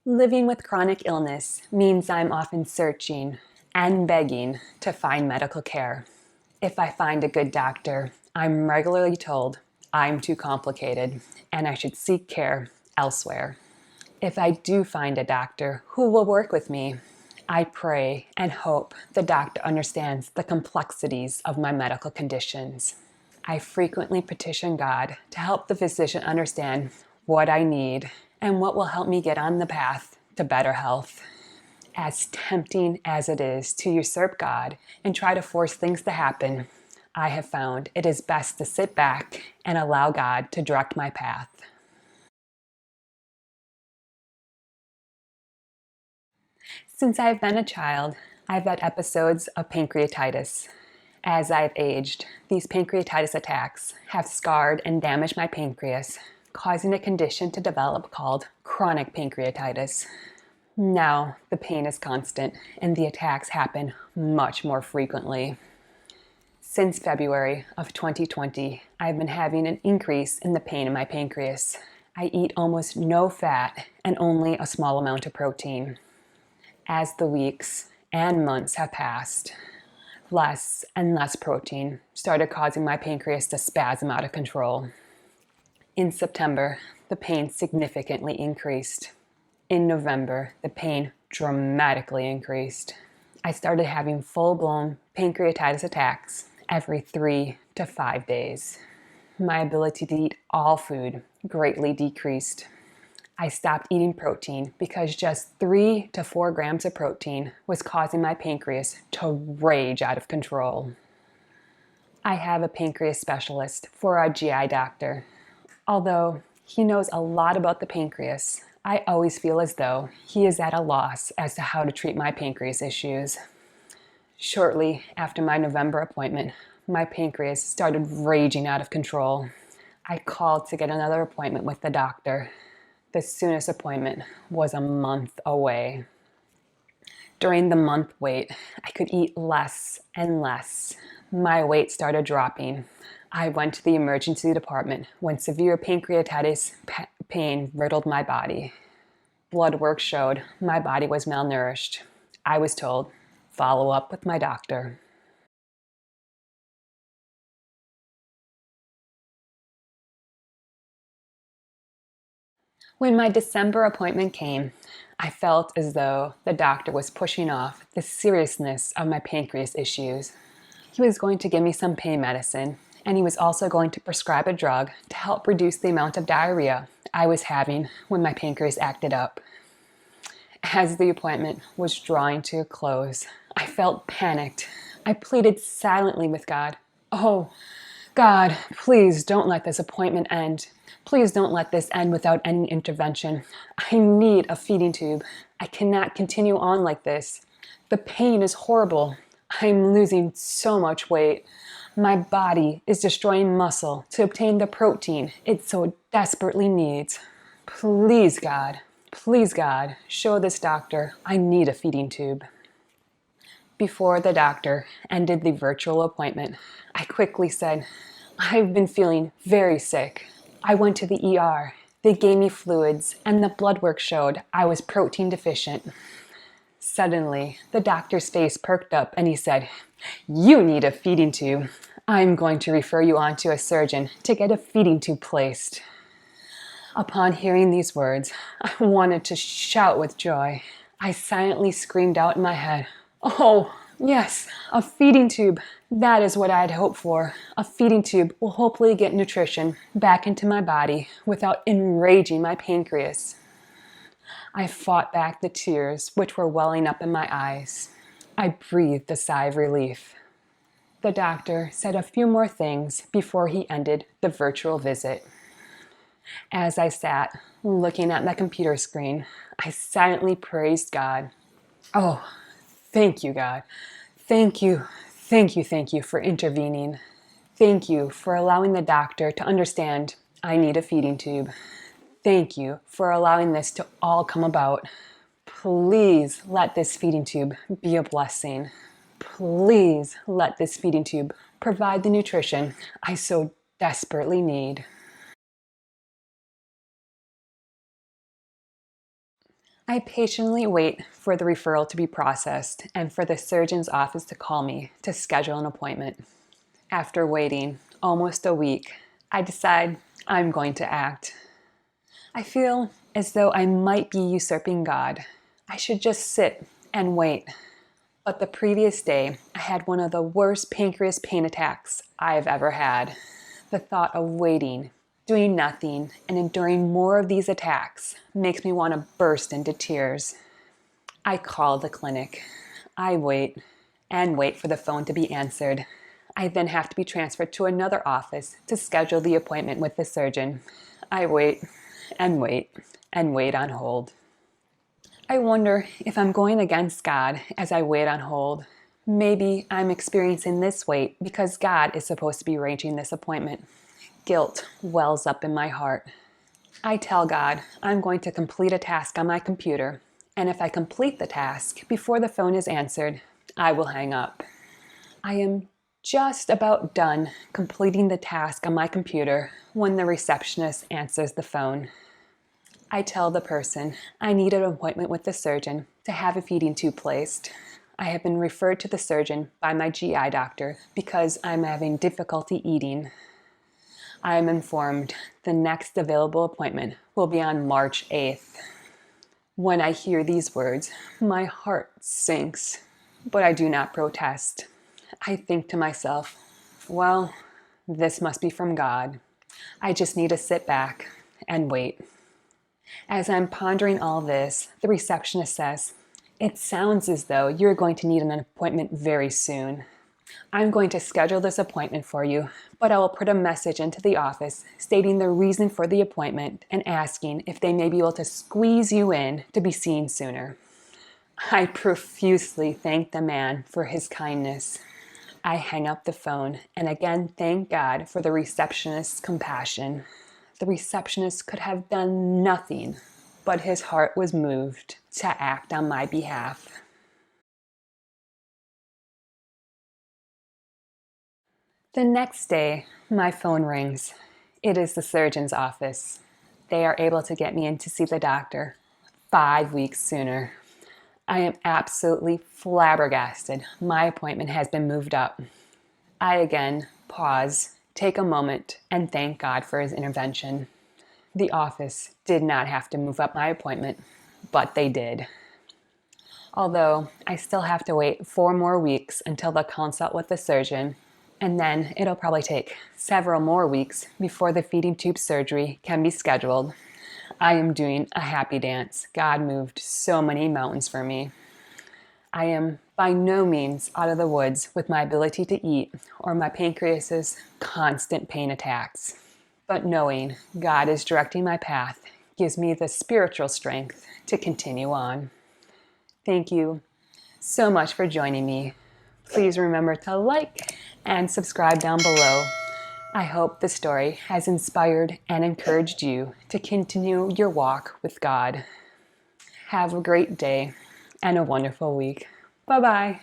Living with chronic illness means I'm often searching and begging to find medical care. If I find a good doctor, I'm regularly told I'm too complicated and I should seek care elsewhere. If I do find a doctor who will work with me, I pray and hope the doctor understands the complexities of my medical conditions. I frequently petition God to help the physician understand what I need and what will help me get on the path to better health. As tempting as it is to usurp God and try to force things to happen, I have found it is best to sit back and allow God to direct my path. Since I've been a child, I've had episodes of pancreatitis. As I've aged, these pancreatitis attacks have scarred and damaged my pancreas, causing a condition to develop called chronic pancreatitis. Now, the pain is constant and the attacks happen much more frequently. Since February of 2020, I've been having an increase in the pain in my pancreas. I eat almost no fat and only a small amount of protein. As the weeks and months have passed, less and less protein started causing my pancreas to spasm out of control. In September, the pain significantly increased. In November, the pain dramatically increased. I started having full-blown pancreatitis attacks every 3 to 5 days. My ability to eat all food greatly decreased. I stopped eating protein because just 3 to 4 grams of protein was causing my pancreas to rage out of control. I have a pancreas specialist for our GI doctor. Although he knows a lot about the pancreas, I always feel as though he is at a loss as to how to treat my pancreas issues. Shortly after my November appointment, my pancreas started raging out of control. I called to get another appointment with the doctor. The soonest appointment was a month away. During the month wait, I could eat less and less. My weight started dropping. I went to the emergency department when severe pancreatitis pain riddled my body. Blood work showed my body was malnourished. I was told, follow up with my doctor. When my December appointment came, I felt as though the doctor was pushing off the seriousness of my pancreas issues. He was going to give me some pain medicine, and he was also going to prescribe a drug to help reduce the amount of diarrhea I was having when my pancreas acted up. As the appointment was drawing to a close, I felt panicked. I pleaded silently with God. Oh, God, please don't let this appointment end. Please don't let this end without any intervention. I need a feeding tube. I cannot continue on like this. The pain is horrible. I'm losing so much weight. My body is destroying muscle to obtain the protein it so desperately needs. Please, God, show this doctor I need a feeding tube. Before the doctor ended the virtual appointment, I quickly said, I've been feeling very sick. I went to the ER. They gave me fluids, and the blood work showed I was protein deficient. Suddenly, the doctor's face perked up and he said, you need a feeding tube. I'm going to refer you on to a surgeon to get a feeding tube placed. Upon hearing these words, I wanted to shout with joy. I silently screamed out in my head, oh, yes, a feeding tube. That is what I had hoped for. A feeding tube will hopefully get nutrition back into my body without enraging my pancreas. I fought back the tears which were welling up in my eyes. I breathed a sigh of relief. The doctor said a few more things before he ended the virtual visit. As I sat looking at my computer screen, I silently praised God. Oh, thank you, God. Thank you for intervening. Thank you for allowing the doctor to understand I need a feeding tube. Thank you for allowing this to all come about. Please let this feeding tube be a blessing. Please let this feeding tube provide the nutrition I so desperately need. I patiently wait for the referral to be processed and for the surgeon's office to call me to schedule an appointment. After waiting almost a week, I decide I'm going to act. I feel as though I might be usurping God. I should just sit and wait. But the previous day, I had one of the worst pancreas pain attacks I've ever had. The thought of waiting, doing nothing, and enduring more of these attacks makes me want to burst into tears. I call the clinic. I wait and wait for the phone to be answered. I then have to be transferred to another office to schedule the appointment with the surgeon. I wait and wait and wait on hold. I wonder if I'm going against God as I wait on hold. Maybe I'm experiencing this wait because God is supposed to be arranging this appointment. Guilt wells up in my heart. I tell God I'm going to complete a task on my computer, and if I complete the task before the phone is answered, I will hang up. I am just about done completing the task on my computer when the receptionist answers the phone. I tell the person I need an appointment with the surgeon to have a feeding tube placed. I have been referred to the surgeon by my GI doctor because I'm having difficulty eating. I am informed the next available appointment will be on March 8th. When I hear these words, my heart sinks, but I do not protest. I think to myself, well, this must be from God. I just need to sit back and wait. As I'm pondering all this, the receptionist says, "It sounds as though you're going to need an appointment very soon. I'm going to schedule this appointment for you, but I will put a message into the office stating the reason for the appointment and asking if they may be able to squeeze you in to be seen sooner." I profusely thank the man for his kindness. I hang up the phone and again thank God for the receptionist's compassion. The receptionist could have done nothing, but his heart was moved to act on my behalf. The next day, my phone rings. It is the surgeon's office. They are able to get me in to see the doctor 5 weeks sooner. I am absolutely flabbergasted. My appointment has been moved up. I again pause, take a moment, and thank God for his intervention. The office did not have to move up my appointment, but they did. Although I still have to wait 4 more weeks until the consult with the surgeon, and then it'll probably take several more weeks before the feeding tube surgery can be scheduled. I am doing a happy dance. God moved so many mountains for me. I am by no means out of the woods with my ability to eat or my pancreas's constant pain attacks. But knowing God is directing my path gives me the spiritual strength to continue on. Thank you so much for joining me. Please remember to like and subscribe down below. I hope the story has inspired and encouraged you to continue your walk with God. Have a great day and a wonderful week. Bye-bye.